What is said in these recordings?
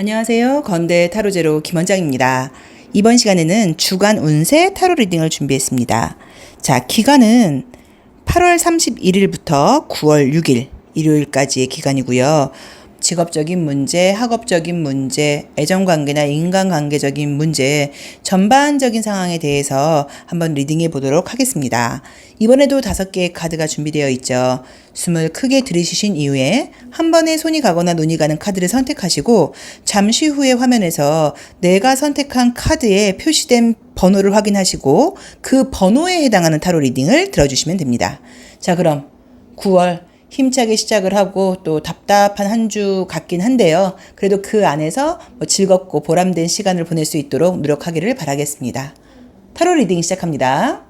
안녕하세요. 건대 타로제로 김원장입니다. 이번 시간에는 주간 운세 타로 리딩을 준비했습니다. 자, 기간은 8월 31일부터 9월 6일 일요일까지의 기간이고요. 직업적인 문제, 학업적인 문제, 애정관계나 인간관계적인 문제, 전반적인 상황에 대해서 한번 리딩해 보도록 하겠습니다. 이번에도 5개의 카드가 준비되어 있죠. 숨을 크게 들이쉬신 이후에 한 번에 손이 가거나 눈이 가는 카드를 선택하시고 잠시 후에 화면에서 내가 선택한 카드에 표시된 번호를 확인하시고 그 번호에 해당하는 타로 리딩을 들어주시면 됩니다. 자, 그럼 9월 힘차게 시작을 하고 또 답답한 한 주 같긴 한데요. 그래도 그 안에서 즐겁고 보람된 시간을 보낼 수 있도록 노력하기를 바라겠습니다. 타로 리딩 시작합니다.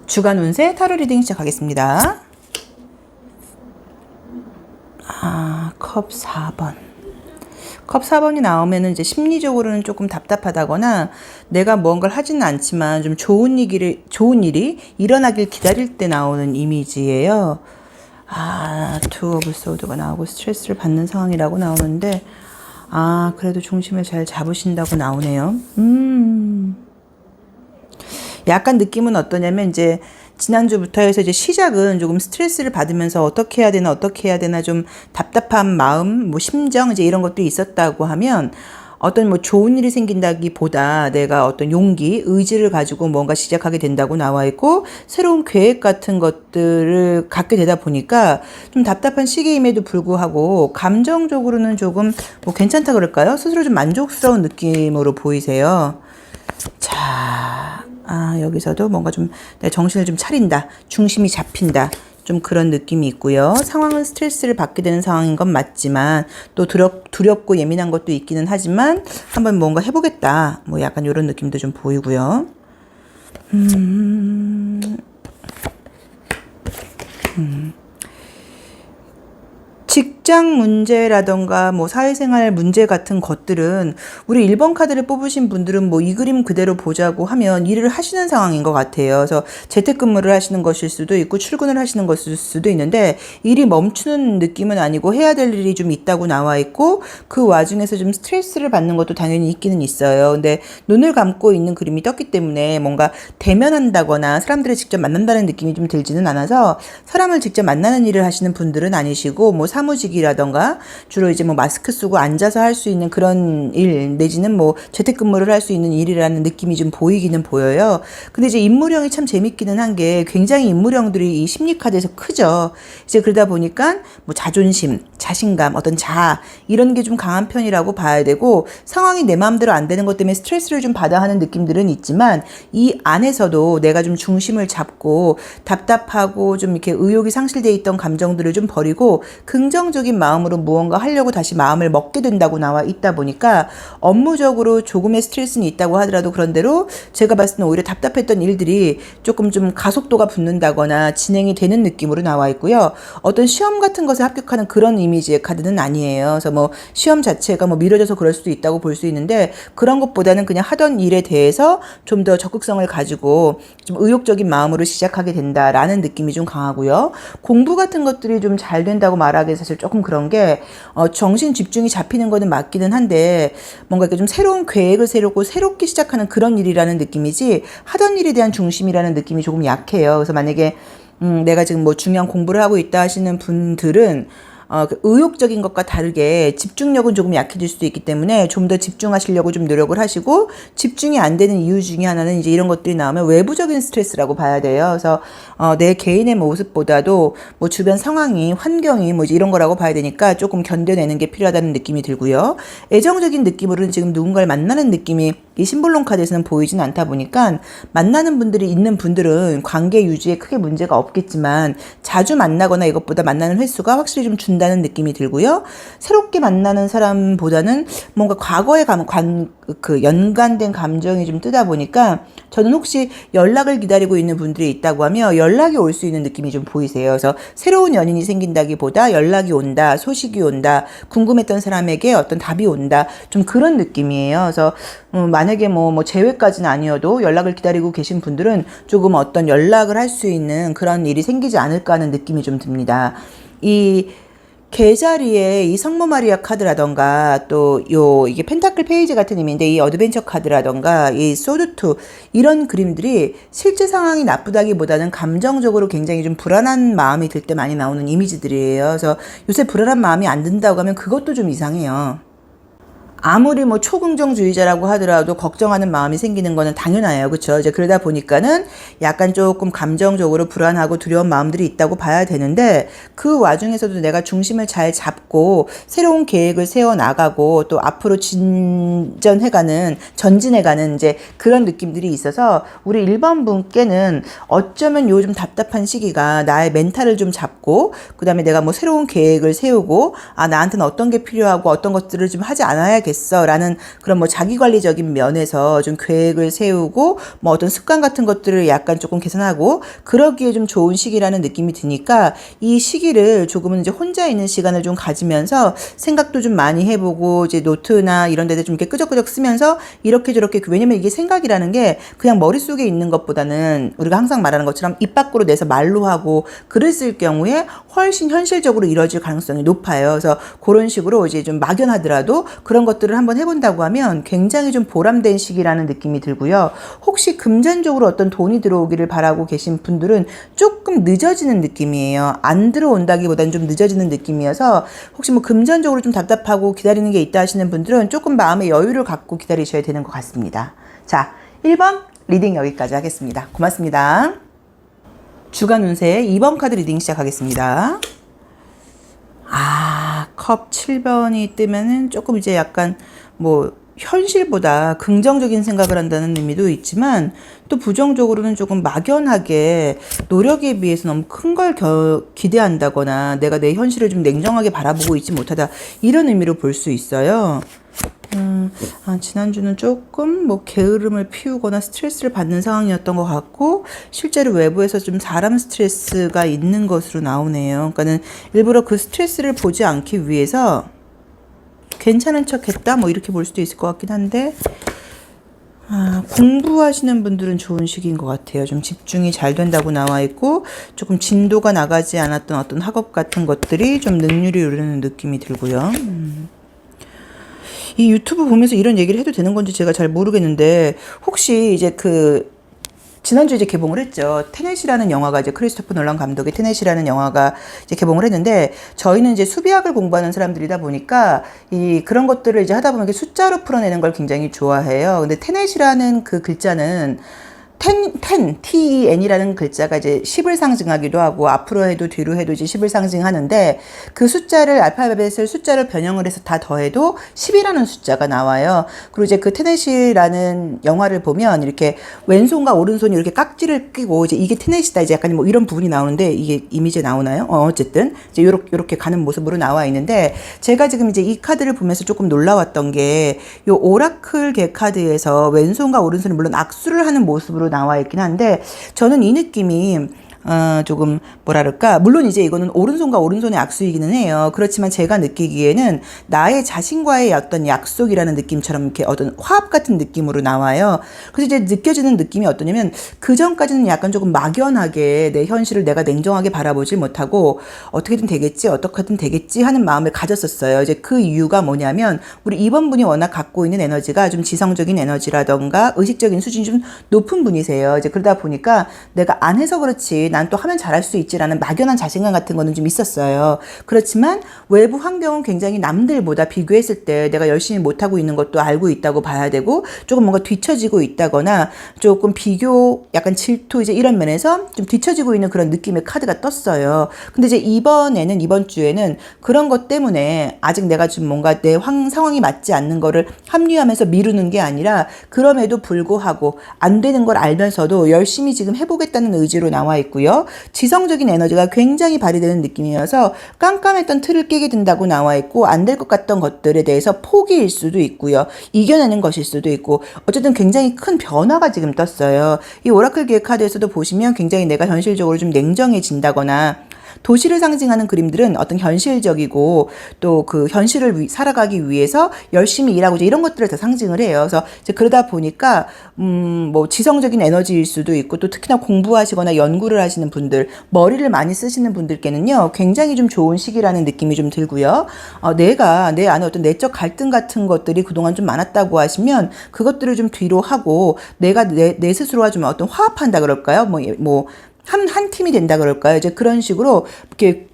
주간 운세 타로 리딩 시작하겠습니다. 컵 4번. 컵 4번이 나오면은 이제 심리적으로는 조금 답답하다거나 내가 무언가를 하지는 않지만 좀 좋은 일이 일어나길 기다릴 때 나오는 이미지예요. 투 오브 소드가 나오고 스트레스를 받는 상황이라고 나오는데, 그래도 중심을 잘 잡으신다고 나오네요. 약간 느낌은 어떠냐면 이제 지난주부터 해서 이제 시작은 조금 스트레스를 받으면서 어떻게 해야 되나 좀 답답한 마음, 심정 이제 이런 것도 있었다고 하면 어떤 좋은 일이 생긴다기보다 내가 어떤 용기, 의지를 가지고 뭔가 시작하게 된다고 나와 있고 새로운 계획 같은 것들을 갖게 되다 보니까 좀 답답한 시기임에도 불구하고 감정적으로는 조금 괜찮다 그럴까요? 스스로 좀 만족스러운 느낌으로 보이세요. 자, 여기서도 뭔가 좀 내 정신을 좀 차린다, 중심이 잡힌다, 좀 그런 느낌이 있고요. 상황은 스트레스를 받게 되는 상황인 건 맞지만 또 두렵고 예민한 것도 있기는 하지만 한번 뭔가 해보겠다, 약간 이런 느낌도 좀 보이고요. 직장 문제라던가 사회생활 문제 같은 것들은 우리 1번 카드를 뽑으신 분들은 이 그림 그대로 보자고 하면 일을 하시는 상황인 것 같아요. 그래서 재택근무를 하시는 것일 수도 있고 출근을 하시는 것일 수도 있는데 일이 멈추는 느낌은 아니고 해야 될 일이 좀 있다고 나와 있고 그 와중에서 좀 스트레스를 받는 것도 당연히 있기는 있어요. 근데 눈을 감고 있는 그림이 떴기 때문에 뭔가 대면한다거나 사람들을 직접 만난다는 느낌이 좀 들지는 않아서 사람을 직접 만나는 일을 하시는 분들은 아니시고 사무직이라던가 주로 이제 마스크 쓰고 앉아서 할 수 있는 그런 일 내지는 재택근무를 할 수 있는 일이라는 느낌이 좀 보이기는 보여요. 근데 이제 인물형이 참 재밌기는 한 게 굉장히 인물형들이 이 심리카드에서 크죠. 이제 그러다 보니까 자존심, 자신감, 어떤 자아 이런 게 좀 강한 편이라고 봐야 되고 상황이 내 마음대로 안 되는 것 때문에 스트레스를 좀 받아 하는 느낌들은 있지만 이 안에서도 내가 좀 중심을 잡고 답답하고 좀 이렇게 의욕이 상실돼 있던 감정들을 좀 버리고 긍정적인 마음으로 무언가 하려고 다시 마음을 먹게 된다고 나와 있다 보니까 업무적으로 조금의 스트레스는 있다고 하더라도 그런대로 제가 봤을 때는 오히려 답답했던 일들이 조금 좀 가속도가 붙는다거나 진행이 되는 느낌으로 나와 있고요. 어떤 시험 같은 것에 합격하는 그런 이미지의 카드는 아니에요. 그래서 시험 자체가 미뤄져서 그럴 수도 있다고 볼 수 있는데 그런 것보다는 그냥 하던 일에 대해서 좀 더 적극성을 가지고 좀 의욕적인 마음으로 시작하게 된다라는 느낌이 좀 강하고요. 공부 같은 것들이 좀 잘 된다고 말하기 사실 조금 그런 게 정신 집중이 잡히는 거는 맞기는 한데 뭔가 이렇게 좀 새로운 계획을 새롭게 시작하는 그런 일이라는 느낌이지 하던 일에 대한 중심이라는 느낌이 조금 약해요. 그래서 만약에 내가 지금 중요한 공부를 하고 있다 하시는 분들은 의욕적인 것과 다르게 집중력은 조금 약해질 수도 있기 때문에 좀 더 집중하시려고 좀 노력을 하시고 집중이 안 되는 이유 중에 하나는 이제 이런 것들이 나오면 외부적인 스트레스라고 봐야 돼요. 그래서 내 개인의 모습보다도 주변 상황이 환경이 이제 이런 거라고 봐야 되니까 조금 견뎌내는 게 필요하다는 느낌이 들고요. 애정적인 느낌으로는 지금 누군가를 만나는 느낌이 이 심볼론 카드에서는 보이진 않다 보니까 만나는 분들이 있는 분들은 관계 유지에 크게 문제가 없겠지만 자주 만나거나 이것보다 만나는 횟수가 확실히 좀 준다는 느낌이 들고요. 새롭게 만나는 사람보다는 뭔가 과거에 연관된 감정이 좀 뜨다 보니까 저는 혹시 연락을 기다리고 있는 분들이 있다고 하면 연락이 올 수 있는 느낌이 좀 보이세요. 그래서 새로운 연인이 생긴다기보다 연락이 온다, 소식이 온다, 궁금했던 사람에게 어떤 답이 온다, 좀 그런 느낌이에요. 그래서 만약에 재회까지는 아니어도 연락을 기다리고 계신 분들은 조금 어떤 연락을 할 수 있는 그런 일이 생기지 않을까 하는 느낌이 좀 듭니다. 이 개자리에 이 성모 마리아 카드라던가 또 이게 펜타클 페이지 같은 의미인데 이 어드벤처 카드라던가 이 소드2 이런 그림들이 실제 상황이 나쁘다기보다는 감정적으로 굉장히 좀 불안한 마음이 들 때 많이 나오는 이미지들이에요. 그래서 요새 불안한 마음이 안 든다고 하면 그것도 좀 이상해요. 아무리 뭐 초긍정주의자라고 하더라도 걱정하는 마음이 생기는 거는 당연해요. 그렇죠? 이제 그러다 보니까는 약간 조금 감정적으로 불안하고 두려운 마음들이 있다고 봐야 되는데 그 와중에서도 내가 중심을 잘 잡고 새로운 계획을 세워 나가고 또 앞으로 전진해가는 이제 그런 느낌들이 있어서 우리 1번 분께는 어쩌면 요즘 답답한 시기가 나의 멘탈을 좀 잡고 그다음에 내가 뭐 새로운 계획을 세우고 나한테는 어떤 게 필요하고 어떤 것들을 좀 하지 않아야겠어 라는 그런 뭐 자기관리적인 면에서 좀 계획을 세우고 뭐 어떤 습관 같은 것들을 약간 조금 개선하고 그러기에 좀 좋은 시기라는 느낌이 드니까 이 시기를 조금은 이제 혼자 있는 시간을 좀 가지면서 생각도 좀 많이 해보고 이제 노트나 이런 데들 좀 이렇게 끄적끄적 쓰면서 이렇게 저렇게 왜냐면 이게 생각이라는 게 그냥 머릿속에 있는 것보다는 우리가 항상 말하는 것처럼 입 밖으로 내서 말로 하고 글을 쓸 경우에 훨씬 현실적으로 이루어질 가능성이 높아요. 그래서 그런 식으로 이제 좀 막연하더라도 그런 것들을 한번 해본다고 하면 굉장히 좀 보람된 시기라는 느낌이 들고요. 혹시 금전적으로 어떤 돈이 들어오기를 바라고 계신 분들은 조금 늦어지는 느낌이에요. 안 들어온다기보다는 좀 늦어지는 느낌이어서 혹시 뭐 금전적으로 좀 답답하고 기다리는 게 있다 하시는 분들은 조금 마음의 여유를 갖고 기다리셔야 되는 것 같습니다. 자, 1번 리딩 여기까지 하겠습니다. 고맙습니다. 주간 운세 2번 카드 리딩 시작하겠습니다. 컵 7번이 뜨면은 조금 이제 약간 뭐 현실보다 긍정적인 생각을 한다는 의미도 있지만 또 부정적으로는 조금 막연하게 노력에 비해서 너무 큰 걸 기대한다거나 내가 내 현실을 좀 냉정하게 바라보고 있지 못하다 이런 의미로 볼 수 있어요. 지난주는 조금 뭐 게으름을 피우거나 스트레스를 받는 상황이었던 것 같고 실제로 외부에서 좀 사람 스트레스가 있는 것으로 나오네요. 그러니까는 일부러 그 스트레스를 보지 않기 위해서 괜찮은 척 했다 뭐 이렇게 볼 수도 있을 것 같긴 한데 공부하시는 분들은 좋은 시기인 것 같아요. 좀 집중이 잘 된다고 나와 있고 조금 진도가 나가지 않았던 어떤 학업 같은 것들이 좀 능률이 오르는 느낌이 들고요. 이 유튜브 보면서 이런 얘기를 해도 되는 건지 제가 잘 모르겠는데 혹시 이제 지난주에 이제 개봉을 했죠. 테넷이라는 영화가 이제 크리스토퍼 놀란 감독의 테넷이라는 영화가 이제 개봉을 했는데 저희는 이제 수비학을 공부하는 사람들이다 보니까 그런 것들을 이제 하다 보면 숫자로 풀어내는 걸 굉장히 좋아해요. 근데 테넷이라는 그 글자는 TEN이라는 글자가 이제 10을 상징하기도 하고 앞으로 해도 뒤로 해도 이제 10을 상징하는데 그 숫자를 알파벳을 숫자로 변형을 해서 다 더해도 10이라는 숫자가 나와요. 그리고 이제 그 테넷이라는 영화를 보면 이렇게 왼손과 오른손이 이렇게 깍지를 끼고 이제 이게 테넷이다 이제 약간 뭐 이런 부분이 나오는데 이게 이미지에 나오나요? 어쨌든 이제 요렇게 가는 모습으로 나와 있는데 제가 지금 이제 이 카드를 보면서 조금 놀라웠던 게 요 오라클 개 카드에서 왼손과 오른손이 물론 악수를 하는 모습으로 나와 있긴 한데 저는 이 느낌이 조금 뭐랄까 물론 이제 이거는 오른손과 오른손의 악수이기는 해요. 그렇지만 제가 느끼기에는 나의 자신과의 어떤 약속이라는 느낌처럼 이렇게 어떤 화합 같은 느낌으로 나와요. 그래서 이제 느껴지는 느낌이 어떠냐면 그 전까지는 약간 조금 막연하게 내 현실을 내가 냉정하게 바라보지 못하고 어떻게든 되겠지 어떻게든 되겠지 하는 마음을 가졌었어요. 이제 그 이유가 뭐냐면 우리 2번 분이 워낙 갖고 있는 에너지가 좀 지성적인 에너지라던가 의식적인 수준이 좀 높은 분이세요. 이제 그러다 보니까 내가 안 해서 그렇지 난 또 하면 잘할 수 있지라는 막연한 자신감 같은 거는 좀 있었어요. 그렇지만 외부 환경은 굉장히 남들보다 비교했을 때 내가 열심히 못하고 있는 것도 알고 있다고 봐야 되고 조금 뭔가 뒤처지고 있다거나 조금 비교 약간 질투 이제 이런 면에서 좀 뒤처지고 있는 그런 느낌의 카드가 떴어요. 근데 이제 이번 주에는 그런 것 때문에 아직 내가 좀 뭔가 내 상황이 맞지 않는 거를 합리화하면서 미루는 게 아니라 그럼에도 불구하고 안 되는 걸 알면서도 열심히 지금 해보겠다는 의지로 나와 있고요. 지성적인 에너지가 굉장히 발휘되는 느낌이어서 깜깜했던 틀을 깨게 된다고 나와 있고 안 될 것 같던 것들에 대해서 포기일 수도 있고요. 이겨내는 것일 수도 있고 어쨌든 굉장히 큰 변화가 지금 떴어요. 이 오라클 기획 카드에서도 보시면 굉장히 내가 현실적으로 좀 냉정해진다거나 도시를 상징하는 그림들은 어떤 현실적이고 또 그 현실을 살아가기 위해서 열심히 일하고 이제 이런 것들을 다 상징을 해요. 그래서 이제 그러다 보니까 뭐 지성적인 에너지일 수도 있고 또 특히나 공부하시거나 연구를 하시는 분들, 머리를 많이 쓰시는 분들께는요 굉장히 좀 좋은 시기라는 느낌이 좀 들고요. 내가 내 안에 어떤 내적 갈등 같은 것들이 그동안 좀 많았다고 하시면 그것들을 좀 뒤로 하고 내가 내 스스로와 좀 어떤 화합한다 그럴까요? 한 팀이 된다 그럴까요? 이제 그런 식으로 이렇게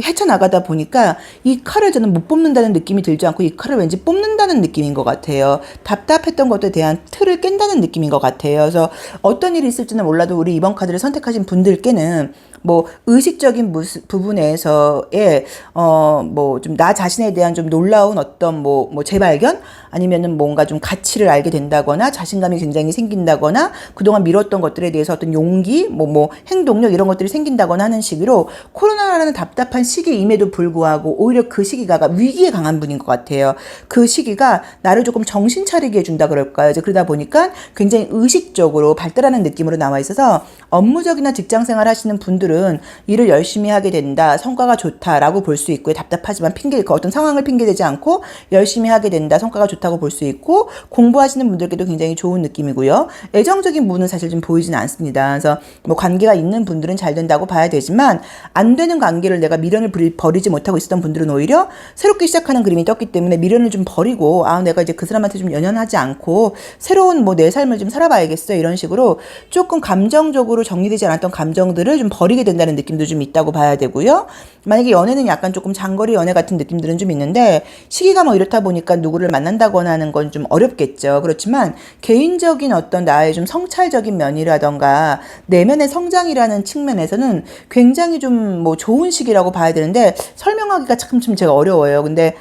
헤쳐나가다 보니까 이 칼을 저는 못 뽑는다는 느낌이 들지 않고 이 칼을 왠지 뽑는다는 느낌인 것 같아요. 답답했던 것에 대한 틀을 깬다는 느낌인 것 같아요. 그래서 어떤 일이 있을지는 몰라도 우리 이번 카드를 선택하신 분들께는 뭐 의식적인 부분에서의 뭐 좀 나 자신에 대한 좀 놀라운 어떤 뭐 재발견 아니면은 뭔가 좀 가치를 알게 된다거나 자신감이 굉장히 생긴다거나 그동안 미뤘던 것들에 대해서 어떤 용기 뭐 행동력 이런 것들이 생긴다거나 하는 시기로 코로나라는 답답한 시기임에도 불구하고 오히려 그 시기가 위기에 강한 분인 것 같아요. 그 시기가 나를 조금 정신 차리게 해준다 그럴까요? 이제 그러다 보니까 굉장히 의식적으로 발달하는 느낌으로 나와 있어서 업무적이나 직장 생활 하시는 분들은 일을 열심히 하게 된다, 성과가 좋다라고 볼 수 있고요. 답답하지만 어떤 상황을 핑계대지 않고 열심히 하게 된다, 성과가 좋다고 볼 수 있고 공부하시는 분들께도 굉장히 좋은 느낌이고요. 애정적인 부분은 사실 좀 보이지는 않습니다. 그래서 뭐 관계가 있는 분들은 잘 된다고 봐야 되지만 안 되는 관계를 내가 미련을 버리지 못하고 있었던 분들은 오히려 새롭게 시작하는 그림이 떴기 때문에 미련을 좀 버리고 내가 이제 그 사람한테 좀 연연하지 않고 새로운 내 삶을 좀 살아봐야겠어 이런 식으로 조금 감정적으로 정리되지 않았던 감정들을 좀 버리게 된다는 느낌도 좀 있다고 봐야 되고요. 만약에 연애는 약간 조금 장거리 연애 같은 느낌들은 좀 있는데 시기가 뭐 이렇다 보니까 누구를 만난다거나 하는 건 좀 어렵겠죠. 그렇지만 개인적인 어떤 나의 좀 성찰적인 면이라던가 내면의 성장이라는 측면에서는 굉장히 좀 뭐 좋은 시기라고 봐야 되는데 설명하기가 참 제가 어려워요. 근데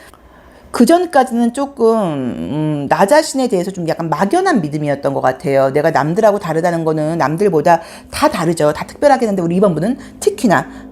그 전까지는 조금 나 자신에 대해서 좀 약간 막연한 믿음이었던 것 같아요. 내가 남들하고 다르다는 거는 남들보다 다 다르죠. 다 특별하긴 한데 우리 이번 분은 특히나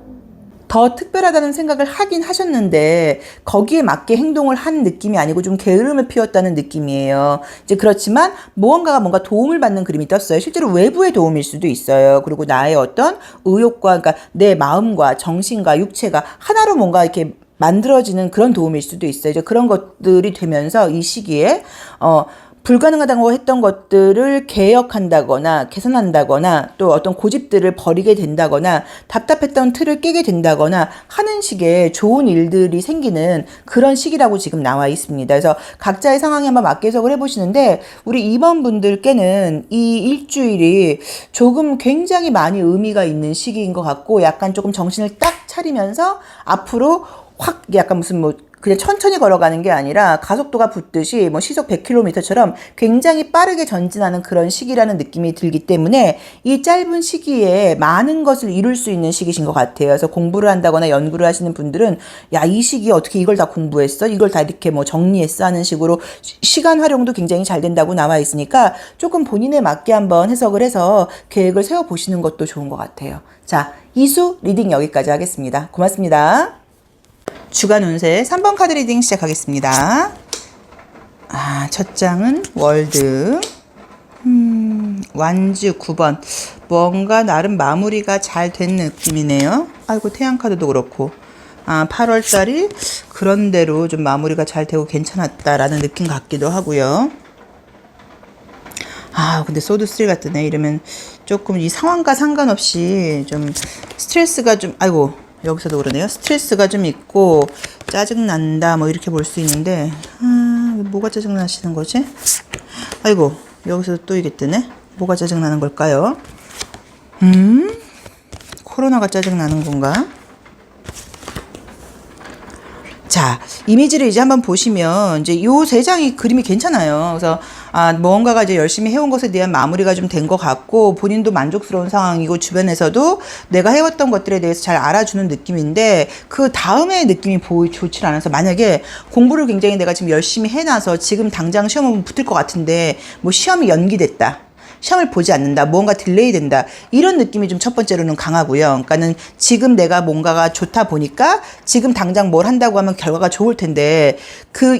더 특별하다는 생각을 하긴 하셨는데 거기에 맞게 행동을 한 느낌이 아니고 좀 게으름을 피웠다는 느낌이에요. 이제 그렇지만 뭔가 도움을 받는 그림이 떴어요. 실제로 외부의 도움일 수도 있어요. 그리고 나의 어떤 의욕과 그러니까 내 마음과 정신과 육체가 하나로 뭔가 이렇게 만들어지는 그런 도움일 수도 있어요. 이제 그런 것들이 되면서 이 시기에 불가능하다고 했던 것들을 개혁한다거나 개선한다거나 또 어떤 고집들을 버리게 된다거나 답답했던 틀을 깨게 된다거나 하는 식의 좋은 일들이 생기는 그런 시기라고 지금 나와 있습니다. 그래서 각자의 상황에 한번 맞게 해석을 해보시는데 우리 2번 분들께는 이 일주일이 조금 굉장히 많이 의미가 있는 시기인 것 같고 약간 조금 정신을 딱 차리면서 앞으로 확 약간 무슨 그냥 천천히 걸어가는 게 아니라 가속도가 붙듯이 시속 100km처럼 굉장히 빠르게 전진하는 그런 시기라는 느낌이 들기 때문에 이 짧은 시기에 많은 것을 이룰 수 있는 시기신 것 같아요. 그래서 공부를 한다거나 연구를 하시는 분들은 이 시기에 어떻게 이걸 다 공부했어? 이걸 다 이렇게 정리했어? 하는 식으로 시간 활용도 굉장히 잘 된다고 나와 있으니까 조금 본인에 맞게 한번 해석을 해서 계획을 세워보시는 것도 좋은 것 같아요. 자, 이수 리딩 여기까지 하겠습니다. 고맙습니다. 주간 운세 3번 카드 리딩 시작하겠습니다. 첫 장은 월드, 완주 9번. 뭔가 나름 마무리가 잘 된 느낌이네요. 아이고, 태양 카드도 그렇고. 8월달이 그런대로 좀 마무리가 잘 되고 괜찮았다라는 느낌 같기도 하고요. 근데 소드3가 뜨네. 이러면 조금 이 상황과 상관없이 좀 스트레스가 좀, 아이고. 여기서도 그러네요. 스트레스가 좀 있고 짜증난다 이렇게 볼 수 있는데 뭐가 짜증나시는 거지? 아이고 여기서도 또 이게 뜨네. 뭐가 짜증나는 걸까요? 코로나가 짜증나는 건가? 자, 이미지를 이제 한번 보시면 이제 요 세 장이 그림이 괜찮아요. 그래서 뭔가가 이제 열심히 해온 것에 대한 마무리가 좀 된 것 같고 본인도 만족스러운 상황이고 주변에서도 내가 해왔던 것들에 대해서 잘 알아주는 느낌인데 그 다음의 느낌이 좋지 않아서 만약에 공부를 굉장히 내가 지금 열심히 해놔서 지금 당장 시험은 붙을 것 같은데 시험이 연기됐다. 시험을 보지 않는다. 무언가 딜레이 된다. 이런 느낌이 좀 첫 번째로는 강하고요. 그러니까는 지금 내가 뭔가가 좋다 보니까 지금 당장 뭘 한다고 하면 결과가 좋을 텐데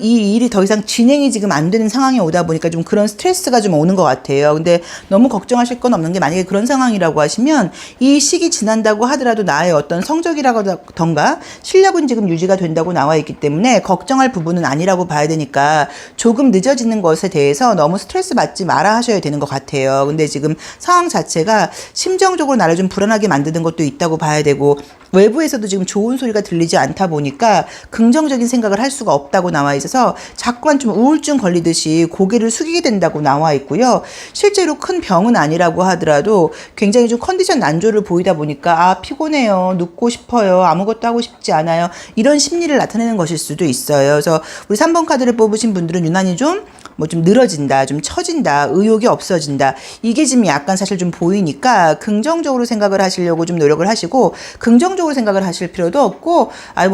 이 일이 더 이상 진행이 지금 안 되는 상황이 오다 보니까 좀 그런 스트레스가 좀 오는 것 같아요. 근데 너무 걱정하실 건 없는 게 만약에 그런 상황이라고 하시면 이 시기 지난다고 하더라도 나의 어떤 성적이라던가 실력은 지금 유지가 된다고 나와 있기 때문에 걱정할 부분은 아니라고 봐야 되니까 조금 늦어지는 것에 대해서 너무 스트레스 받지 마라 하셔야 되는 것 같아요. 근데 지금 상황 자체가 심정적으로 나를 좀 불안하게 만드는 것도 있다고 봐야 되고 외부에서도 지금 좋은 소리가 들리지 않다 보니까 긍정적인 생각을 할 수가 없다고 나와 있어서 자꾸만 좀 우울증 걸리듯이 고개를 숙이게 된다고 나와 있고요. 실제로 큰 병은 아니라고 하더라도 굉장히 좀 컨디션 난조를 보이다 보니까 피곤해요. 눕고 싶어요. 아무것도 하고 싶지 않아요. 이런 심리를 나타내는 것일 수도 있어요. 그래서 우리 3번 카드를 뽑으신 분들은 유난히 좀 늘어진다, 좀 처진다, 의욕이 없어진다. 이게 지금 약간 사실 좀 보이니까 긍정적으로 생각을 하시려고 좀 노력을 하시고 긍정적으로 생각을 하실 필요도 없고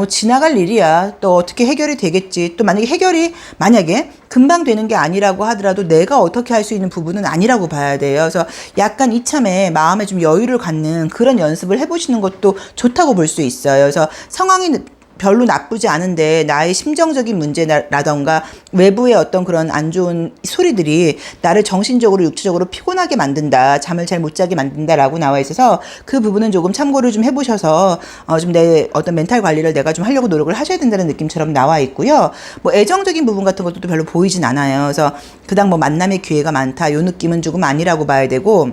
지나갈 일이야. 또 어떻게 해결이 되겠지. 또 만약에 금방 되는 게 아니라고 하더라도 내가 어떻게 할 수 있는 부분은 아니라고 봐야 돼요. 그래서 약간 이참에 마음에 좀 여유를 갖는 그런 연습을 해보시는 것도 좋다고 볼 수 있어요. 그래서 상황이 별로 나쁘지 않은데 나의 심정적인 문제라던가 외부의 어떤 그런 안 좋은 소리들이 나를 정신적으로 육체적으로 피곤하게 만든다. 잠을 잘 못 자게 만든다라고 나와 있어서 그 부분은 조금 참고를 좀 해보셔서 좀 내 어떤 멘탈 관리를 내가 좀 하려고 노력을 하셔야 된다는 느낌처럼 나와 있고요. 애정적인 부분 같은 것도 별로 보이진 않아요. 그래서 그닥 만남의 기회가 많다. 요 느낌은 조금 아니라고 봐야 되고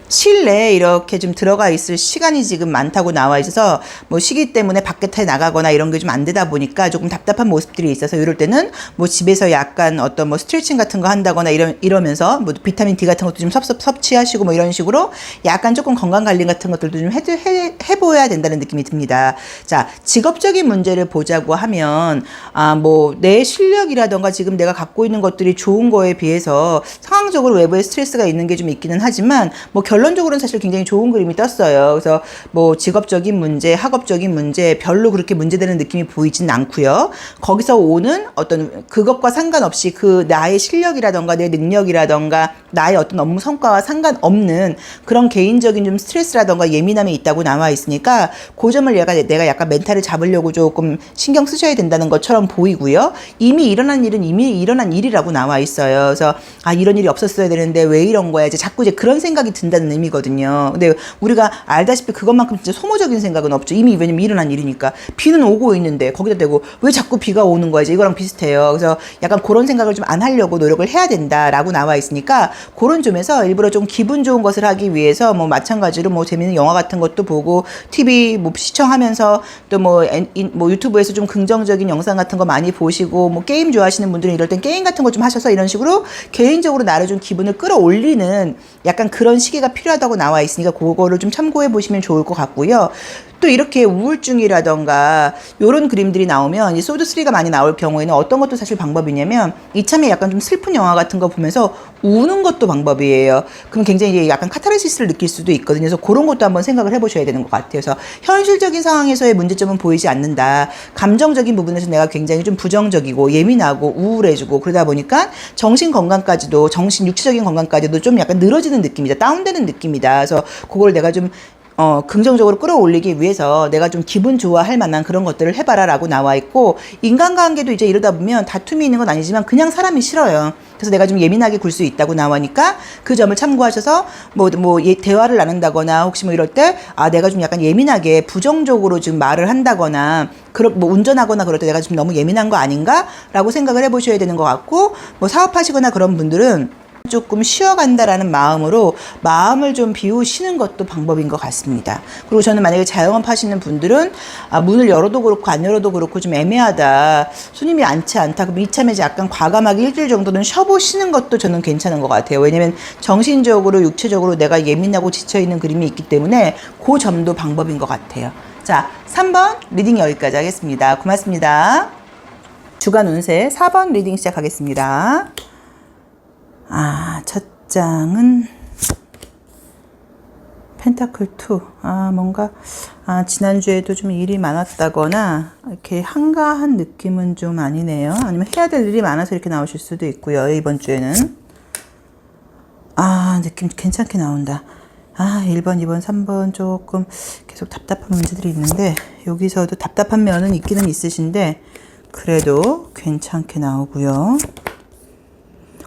실내에 이렇게 좀 들어가 있을 시간이 지금 많다고 나와 있어서 시기 때문에 밖에 나가거나 이런 게 좀 안 되다 보니까 조금 답답한 모습들이 있어서 이럴 때는 집에서 약간 어떤 스트레칭 같은 거 한다거나 이러면서 비타민 D 같은 것도 좀 섭취하시고 이런 식으로 약간 조금 건강 관리 같은 것들도 좀 해보아야 된다는 느낌이 듭니다. 자, 직업적인 문제를 보자고 하면 내 실력이라던가 지금 내가 갖고 있는 것들이 좋은 거에 비해서 상황적으로 외부에 스트레스가 있는 게 좀 있기는 하지만 결론적으로는 사실 굉장히 좋은 그림이 떴어요. 그래서 직업적인 문제, 학업적인 문제 별로 그렇게 문제되는 느낌이 보이진 않고요. 거기서 오는 어떤 그것과 상관없이 나의 실력이라던가 내 능력이라던가 나의 어떤 업무 성과와 상관없는 그런 개인적인 좀 스트레스라던가 예민함이 있다고 나와 있으니까 그 점을 내가 약간 멘탈을 잡으려고 조금 신경 쓰셔야 된다는 것처럼 보이고요. 이미 일어난 일은 이미 일어난 일이라고 나와 있어요. 그래서 이런 일이 없었어야 되는데 왜 이런 거야? 자꾸 그런 생각이 든다는 의미거든요. 근데 우리가 알다시피 그것만큼 진짜 소모적인 생각은 없죠. 왜냐면 일어난 일이니까. 비는 오고 있는데 거기다 대고 왜 자꾸 비가 오는 거야? 이거랑 비슷해요. 그래서 약간 그런 생각을 좀 안 하려고 노력을 해야 된다라고 나와 있으니까 그런 점에서 일부러 좀 기분 좋은 것을 하기 위해서 마찬가지로 재밌는 영화 같은 것도 보고 TV 시청하면서 또 유튜브에서 좀 긍정적인 영상 같은 거 많이 보시고 게임 좋아하시는 분들은 이럴 땐 게임 같은 거 좀 하셔서 이런 식으로 개인적으로 나를 좀 기분을 끌어올리는 약간 그런 시기가 필요하다고 나와 있으니까 그거를 좀 참고해 보시면 좋을 것 같고요. 또 이렇게 우울증이라던가 이런 그림들이 나오면 이 소드3가 많이 나올 경우에는 어떤 것도 사실 방법이냐면 이참에 약간 좀 슬픈 영화 같은 거 보면서 우는 것도 방법이에요. 그럼 굉장히 약간 카타르시스를 느낄 수도 있거든요. 그래서 그런 것도 한번 생각을 해보셔야 되는 것 같아요. 그래서 현실적인 상황에서의 문제점은 보이지 않는다. 감정적인 부분에서 내가 굉장히 좀 부정적이고 예민하고 우울해지고 그러다 보니까 정신 건강까지도 육체적인 건강까지도 좀 약간 늘어지는 느낌이다. 다운되는 느낌이다. 그래서 그걸 내가 좀 긍정적으로 끌어올리기 위해서 내가 좀 기분 좋아할 만한 그런 것들을 해봐라 라고 나와 있고 인간관계도 이제 이러다 보면 다툼이 있는 건 아니지만 그냥 사람이 싫어요. 그래서 내가 좀 예민하게 굴 수 있다고 나오니까 그 점을 참고하셔서 대화를 나눈다거나 혹시 이럴 때 내가 좀 약간 예민하게 부정적으로 지금 말을 한다거나 운전하거나 그럴 때 내가 좀 너무 예민한 거 아닌가? 라고 생각을 해보셔야 되는 것 같고 사업하시거나 그런 분들은 조금 쉬어간다라는 마음으로 마음을 좀 비우시는 것도 방법인 것 같습니다. 그리고 저는 만약에 자영업 하시는 분들은 문을 열어도 그렇고 안 열어도 그렇고 좀 애매하다. 손님이 많지 않다. 그럼 이참에 약간 과감하게 일주일 정도는 쉬어보시는 것도 저는 괜찮은 것 같아요. 왜냐면 정신적으로 육체적으로 내가 예민하고 지쳐있는 그림이 있기 때문에 그 점도 방법인 것 같아요. 자, 3번 리딩 여기까지 하겠습니다. 고맙습니다. 주간 운세 4번 리딩 시작하겠습니다. 첫 장은 펜타클 2. 뭔가 지난주에도 좀 일이 많았다거나 이렇게 한가한 느낌은 좀 아니네요. 아니면 해야 될 일이 많아서 이렇게 나오실 수도 있고요. 이번 주에는 느낌 괜찮게 나온다. 1번, 2번, 3번 조금 계속 답답한 문제들이 있는데, 여기서도 답답한 면은 있기는 있으신데, 그래도 괜찮게 나오고요.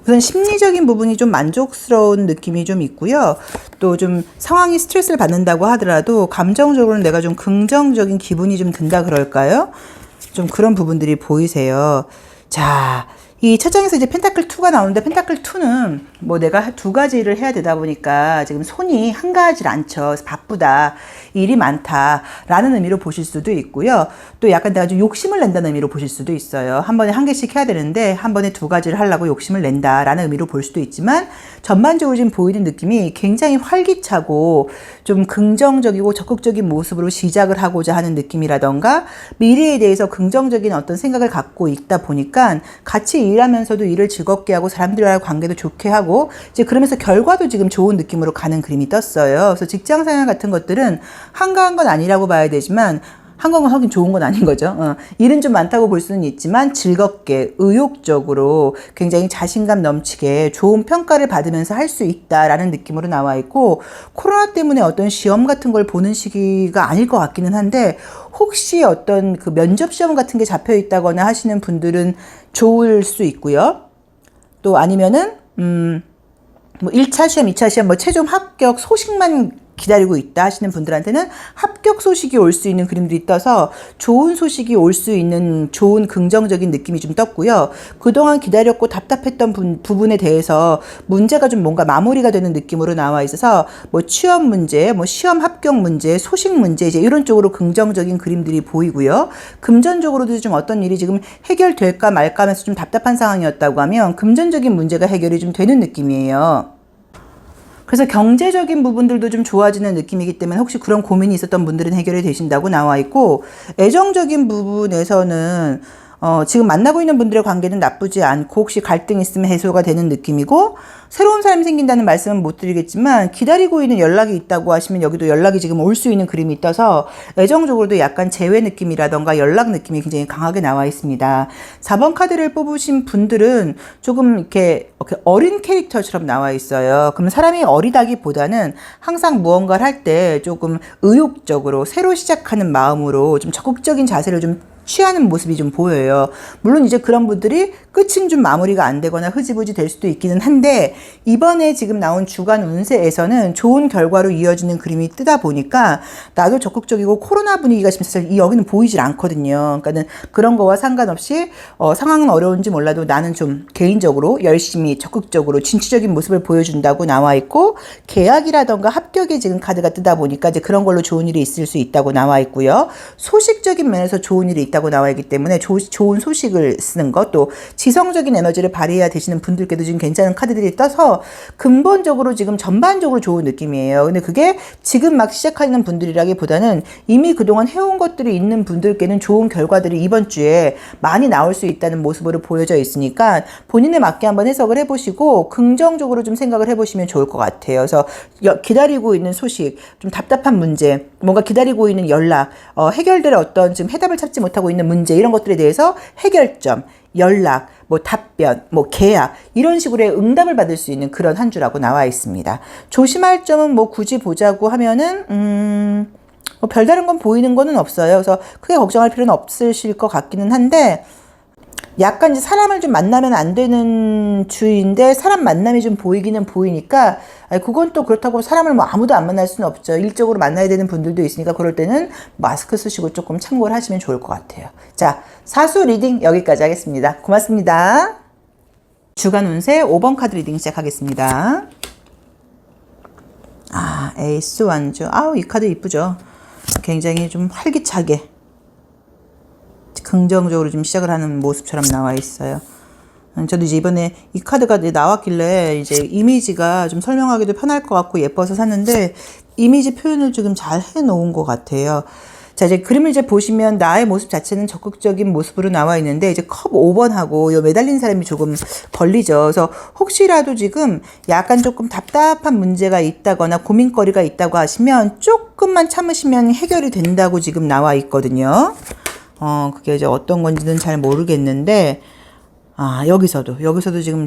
우선 심리적인 부분이 좀 만족스러운 느낌이 좀 있고요. 또 좀 상황이 스트레스를 받는다고 하더라도 감정적으로는 내가 좀 긍정적인 기분이 좀 든다 그럴까요? 좀 그런 부분들이 보이세요. 자, 이 첫 장에서 이제 펜타클 2가 나오는데, 펜타클 2는 뭐 내가 두 가지 일을 해야 되다 보니까 지금 손이 한가하질 않죠. 그래서 바쁘다, 일이 많다 라는 의미로 보실 수도 있고요. 또 약간 내가 좀 욕심을 낸다는 의미로 보실 수도 있어요. 한 번에 한 개씩 해야 되는데 한 번에 두 가지를 하려고 욕심을 낸다 라는 의미로 볼 수도 있지만, 전반적으로 지금 보이는 느낌이 굉장히 활기차고 좀 긍정적이고 적극적인 모습으로 시작을 하고자 하는 느낌이라던가, 미래에 대해서 긍정적인 어떤 생각을 갖고 있다 보니까 같이 일하면서도 일을 즐겁게 하고 사람들과의 관계도 좋게 하고, 이제 그러면서 결과도 지금 좋은 느낌으로 가는 그림이 떴어요. 그래서 직장 생활 같은 것들은 한가한 건 아니라고 봐야 되지만, 한가한 건 하긴 좋은 건 아닌 거죠. 일은 좀 많다고 볼 수는 있지만 즐겁게, 의욕적으로, 굉장히 자신감 넘치게 좋은 평가를 받으면서 할 수 있다라는 느낌으로 나와 있고, 코로나 때문에 어떤 시험 같은 걸 보는 시기가 아닐 것 같기는 한데, 혹시 어떤 그 면접 시험 같은 게 잡혀 있다거나 하시는 분들은 좋을 수 있고요. 또 아니면은 뭐 1차 시험, 2차 시험, 뭐 최종 합격 소식만 기다리고 있다 하시는 분들한테는 합격 소식이 올 수 있는 그림들이 떠서 좋은 소식이 올 수 있는 좋은 긍정적인 느낌이 좀 떴고요. 그동안 기다렸고 답답했던 부분에 대해서 문제가 좀 뭔가 마무리가 되는 느낌으로 나와 있어서, 뭐 취업 문제, 뭐 시험 합격 문제, 소식 문제, 이제 이런 쪽으로 긍정적인 그림들이 보이고요. 금전적으로도 좀 어떤 일이 지금 해결될까 말까 하면서 좀 답답한 상황이었다고 하면 금전적인 문제가 해결이 좀 되는 느낌이에요. 그래서 경제적인 부분들도 좀 좋아지는 느낌이기 때문에 혹시 그런 고민이 있었던 분들은 해결이 되신다고 나와 있고, 애정적인 부분에서는 지금 만나고 있는 분들의 관계는 나쁘지 않고, 혹시 갈등 있으면 해소가 되는 느낌이고, 새로운 사람이 생긴다는 말씀은 못 드리겠지만 기다리고 있는 연락이 있다고 하시면 여기도 연락이 지금 올 수 있는 그림이 떠서 애정적으로도 약간 재회 느낌이라던가 연락 느낌이 굉장히 강하게 나와 있습니다. 4번 카드를 뽑으신 분들은 조금 이렇게 어린 캐릭터처럼 나와 있어요. 그럼 사람이 어리다기보다는 항상 무언가를 할 때 조금 의욕적으로 새로 시작하는 마음으로 좀 적극적인 자세를 좀 취하는 모습이 좀 보여요. 물론 이제 그런 분들이 끝은 좀 마무리가 안 되거나 흐지부지 될 수도 있기는 한데, 이번에 지금 나온 주간 운세에서는 좋은 결과로 이어지는 그림이 뜨다 보니까 나도 적극적이고, 코로나 분위기가 지금 사실 여기는 보이질 않거든요. 그러니까는 그런 거와 상관없이 상황은 어려운지 몰라도 나는 좀 개인적으로 열심히 적극적으로 진취적인 모습을 보여준다고 나와 있고, 계약이라던가 합격의 지금 카드가 뜨다 보니까 이제 그런 걸로 좋은 일이 있을 수 있다고 나와 있고요. 소식적인 면에서 좋은 일이 있다고 나와 있기 때문에 좋은 소식을 쓰는 것, 또 지성적인 에너지를 발휘해야 되시는 분들께도 지금 괜찮은 카드들이 떠서 근본적으로 지금 전반적으로 좋은 느낌이에요. 근데 그게 지금 막 시작하는 분들이라기보다는 이미 그동안 해온 것들이 있는 분들께는 좋은 결과들이 이번 주에 많이 나올 수 있다는 모습으로 보여져 있으니까 본인에 맞게 한번 해석을 해보시고 긍정적으로 좀 생각을 해보시면 좋을 것 같아요. 그래서 기다리고 있는 소식, 좀 답답한 문제, 뭔가 기다리고 있는 연락, 해결될 어떤 지금 해답을 찾지 못하고 있는 문제, 이런 것들에 대해서 해결점, 연락, 뭐 답변, 뭐 계약, 이런 식으로의 응답을 받을 수 있는 그런 한 주라고 나와 있습니다. 조심할 점은 뭐 굳이 보자고 하면은 뭐 별다른 건 보이는 거는 없어요. 그래서 크게 걱정할 필요는 없으실 것 같기는 한데, 약간 이제 사람을 좀 만나면 안 되는 주인데 사람 만남이 좀 보이기는 보이니까, 그건 또 그렇다고 사람을 뭐 아무도 안 만날 수는 없죠. 일적으로 만나야 되는 분들도 있으니까 그럴 때는 마스크 쓰시고 조금 참고를 하시면 좋을 것 같아요. 자, 사수 리딩 여기까지 하겠습니다. 고맙습니다. 주간 운세 5번 카드 리딩 시작하겠습니다. 에이스 완주. 이 카드 이쁘죠? 굉장히 좀 활기차게 긍정적으로 좀 시작을 하는 모습처럼 나와 있어요. 저도 이제 이번에 이 카드가 나왔길래 이제 이미지가 좀 설명하기도 편할 것 같고 예뻐서 샀는데, 이미지 표현을 지금 잘 해놓은 것 같아요. 자, 이제 그림을 이제 보시면 나의 모습 자체는 적극적인 모습으로 나와 있는데, 이제 컵 5번하고 요 매달린 사람이 조금 걸리죠. 그래서 혹시라도 지금 약간 조금 답답한 문제가 있다거나 고민거리가 있다고 하시면 조금만 참으시면 해결이 된다고 지금 나와 있거든요. 그게 이제 어떤 건지는 잘 모르겠는데, 여기서도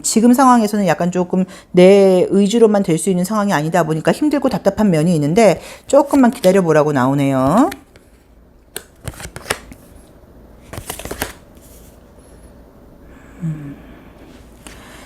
지금 상황에서는 약간 조금 내 의지로만 될 수 있는 상황이 아니다 보니까 힘들고 답답한 면이 있는데 조금만 기다려 보라고 나오네요.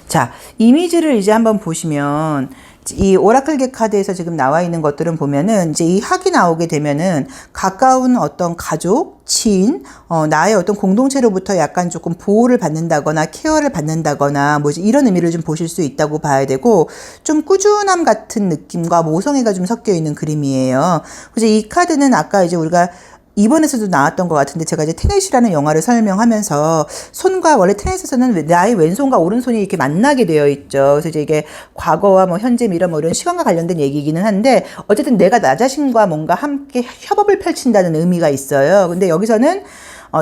자, 이미지를 이제 한번 보시면 이 오라클 카드에서 지금 나와 있는 것들은 보면은 이제 이 학이 나오게 되면은 가까운 어떤 가족, 지인, 나의 어떤 공동체로부터 약간 조금 보호를 받는다거나 케어를 받는다거나 뭐지 이런 의미를 좀 보실 수 있다고 봐야 되고 좀 꾸준함 같은 느낌과 모성애가 좀 섞여 있는 그림이에요. 그래서 이 카드는 아까 이제 우리가 이번에서도 나왔던 것 같은데 제가 이제 테넷이라는 영화를 설명하면서 손과 원래 테넷에서는 나의 왼손과 오른손이 이렇게 만나게 되어 있죠. 그래서 이제 이게 과거와 뭐 현재 미래 뭐 이런 시간과 관련된 얘기이기는 한데 어쨌든 내가 나 자신과 뭔가 함께 협업을 펼친다는 의미가 있어요. 근데 여기서는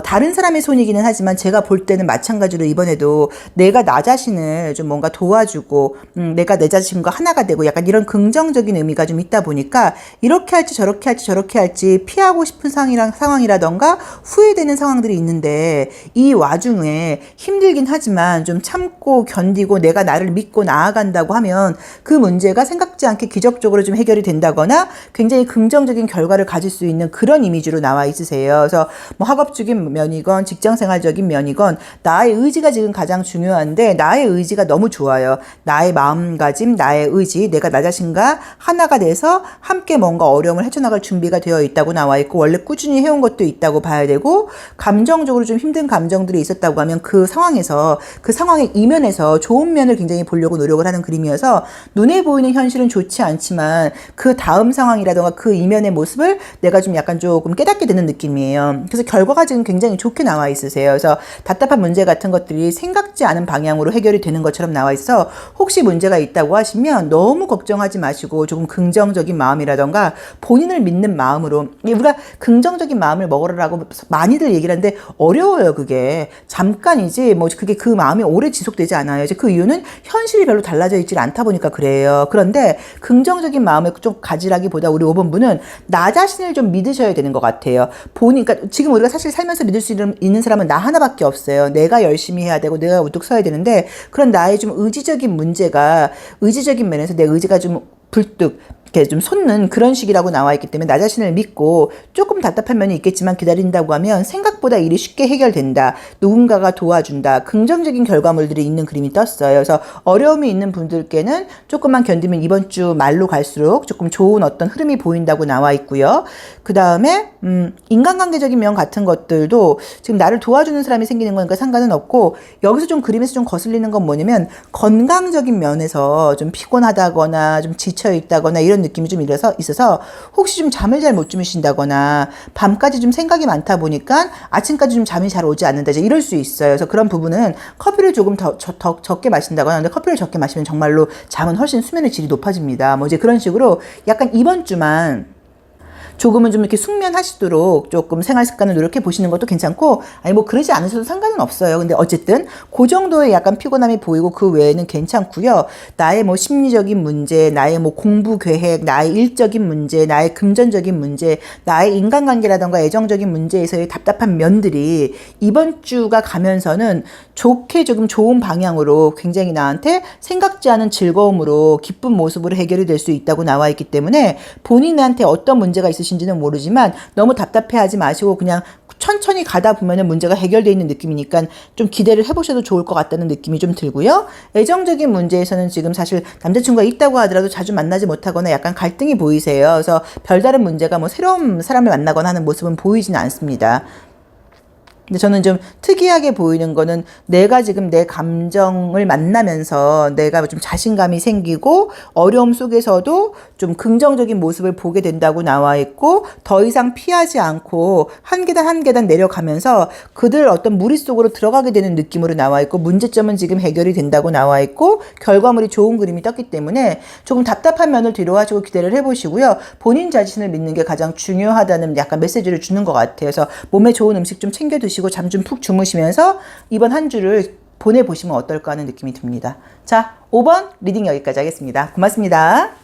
다른 사람의 손이기는 하지만 제가 볼 때는 마찬가지로 이번에도 내가 나 자신을 좀 뭔가 도와주고 내가 내 자신과 하나가 되고 약간 이런 긍정적인 의미가 좀 있다 보니까 이렇게 할지 저렇게 할지 저렇게 할지 피하고 싶은 상황이라던가 후회되는 상황들이 있는데 이 와중에 힘들긴 하지만 좀 참고 견디고 내가 나를 믿고 나아간다고 하면 그 문제가 생각지 않게 기적적으로 좀 해결이 된다거나 굉장히 긍정적인 결과를 가질 수 있는 그런 이미지로 나와 있으세요. 그래서 뭐 학업적인 면이건 직장생활적인 면이건 나의 의지가 지금 가장 중요한데 나의 의지가 너무 좋아요. 나의 마음가짐, 나의 의지, 내가 나 자신과 하나가 돼서 함께 뭔가 어려움을 헤쳐나갈 준비가 되어 있다고 나와 있고 원래 꾸준히 해온 것도 있다고 봐야 되고 감정적으로 좀 힘든 감정들이 있었다고 하면 그 상황에서 그 상황의 이면에서 좋은 면을 굉장히 보려고 노력을 하는 그림이어서 눈에 보이는 현실은 좋지 않지만 그 다음 상황이라던가 그 이면의 모습을 내가 좀 약간 조금 깨닫게 되는 느낌이에요. 그래서 결과가 지금 굉장히 좋게 나와 있으세요. 그래서 답답한 문제 같은 것들이 생각지 않은 방향으로 해결이 되는 것처럼 나와 있어 혹시 문제가 있다고 하시면 너무 걱정하지 마시고 조금 긍정적인 마음이라던가 본인을 믿는 마음으로 우리가 긍정적인 마음을 먹으라고 많이들 얘기를 하는데 어려워요. 그게 잠깐이지 뭐 그게 그 마음이 오래 지속되지 않아요. 이제 그 이유는 현실이 별로 달라져 있지 않다 보니까 그래요. 그런데 긍정적인 마음을 좀 가지라기보다 우리 5번분은 나 자신을 좀 믿으셔야 되는 것 같아요. 그러니까 지금 우리가 사실 살면서 믿을 수 있는 사람은 나 하나밖에 없어요. 내가 열심히 해야 되고 내가 우뚝 서야 되는데 그런 나의 좀 의지적인 문제가 의지적인 면에서 내 의지가 좀 불뚝 이렇게 좀 솟는 그런 식이라고 나와 있기 때문에 나 자신을 믿고 조금 답답한 면이 있겠지만 기다린다고 하면 생각보다 일이 쉽게 해결된다. 누군가가 도와준다. 긍정적인 결과물들이 있는 그림이 떴어요. 그래서 어려움이 있는 분들께는 조금만 견디면 이번 주 말로 갈수록 조금 좋은 어떤 흐름이 보인다고 나와 있고요. 그 다음에 인간관계적인 면 같은 것들도 지금 나를 도와주는 사람이 생기는 거니까 상관은 없고 여기서 좀 그림에서 좀 거슬리는 건 뭐냐면 건강적인 면에서 좀 피곤하다거나 좀 지쳐있다거나 이런 느낌이 좀 있어서 혹시 좀 잠을 잘 못 주무신다거나 밤까지 좀 생각이 많다 보니까 아침까지 좀 잠이 잘 오지 않는다 이제 이럴 수 있어요. 그래서 그런 부분은 커피를 조금 더 적게 마신다거나 근데 커피를 적게 마시면 정말로 잠은 훨씬 수면의 질이 높아집니다. 뭐 이제 그런 식으로 약간 이번 주만 조금은 좀 이렇게 숙면하시도록 조금 생활 습관을 노력해 보시는 것도 괜찮고 아니 뭐 그러지 않으셔도 상관은 없어요. 근데 어쨌든 그 정도의 약간 피곤함이 보이고 그 외에는 괜찮고요. 나의 뭐 심리적인 문제, 나의 뭐 공부 계획, 나의 일적인 문제, 나의 금전적인 문제, 나의 인간관계라던가 애정적인 문제에서의 답답한 면들이 이번 주가 가면서는 좋게 조금 좋은 방향으로 굉장히 나한테 생각지 않은 즐거움으로 기쁜 모습으로 해결이 될 수 있다고 나와 있기 때문에 본인한테 어떤 문제가 있으신지는 모르지만 너무 답답해하지 마시고 그냥 천천히 가다 보면은 문제가 해결되어 있는 느낌이니까 좀 기대를 해보셔도 좋을 것 같다는 느낌이 좀 들고요. 애정적인 문제에서는 지금 사실 남자친구가 있다고 하더라도 자주 만나지 못하거나 약간 갈등이 보이세요. 그래서 별다른 문제가 뭐 새로운 사람을 만나거나 하는 모습은 보이지는 않습니다. 근데 저는 좀 특이하게 보이는 거는 내가 지금 내 감정을 만나면서 내가 좀 자신감이 생기고 어려움 속에서도 좀 긍정적인 모습을 보게 된다고 나와 있고 더 이상 피하지 않고 한 계단 한 계단 내려가면서 그들 어떤 무리 속으로 들어가게 되는 느낌으로 나와 있고 문제점은 지금 해결이 된다고 나와 있고 결과물이 좋은 그림이 떴기 때문에 조금 답답한 면을 뒤로 하시고 기대를 해보시고요. 본인 자신을 믿는 게 가장 중요하다는 약간 메시지를 주는 것 같아요. 그래서 몸에 좋은 음식 좀 챙겨 드시고 잠 좀 푹 주무시면서 이번 한 주를 보내보시면 어떨까 하는 느낌이 듭니다. 자, 5번 리딩 여기까지 하겠습니다. 고맙습니다.